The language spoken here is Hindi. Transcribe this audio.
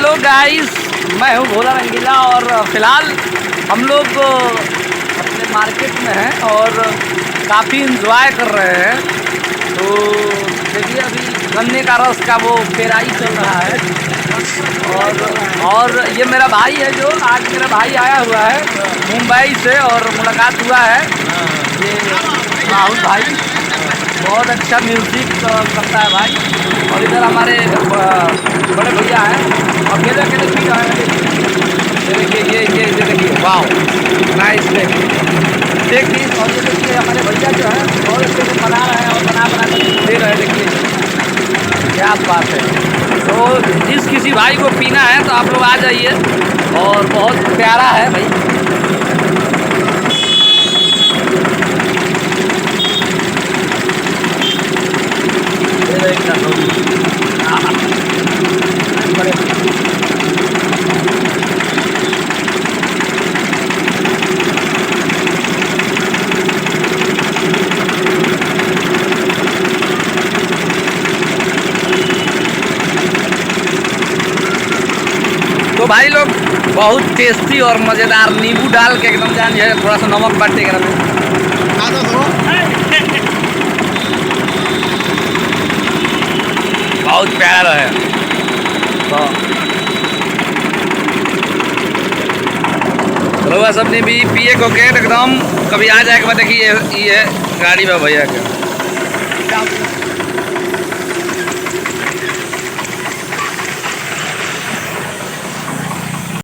हेलो गाइस, मैं हूँ भोला रंगीला और फिलहाल हम लोग अपने मार्केट में हैं और काफ़ी इंजॉय कर रहे हैं। तो देखिए अभी गन्ने का रस का वो पेराई चल रहा है और ये मेरा भाई है, जो आज मेरा भाई आया हुआ है मुंबई से और मुलाकात हुआ है। ये राहुल भाई बहुत अच्छा म्यूज़िक करता है भाई। और इधर हमारे बड़े भैया हैं, अकेले अकेले पी रहे हैं। ये देखिए, वाह नाइस। देखिए और ये देखिए हमारे भैया जो है बहुत अच्छे से बना रहे हैं और बना कर दे रहे हैं। देखिए क्या बात है। तो जिस किसी भाई को पीना है तो आप लोग आ जाइए, और बहुत प्यारा है भाई। तो भाई लोग बहुत टेस्टी और मज़ेदार नींबू डाल के एकदम जानिए, थोड़ा सा नमक बाटे कर बहुत प्यारा रहे। तो रउआ सबने भी पिए को के एकदम कभी आ जाए के बाद देखिए ये गाड़ी में भैया के।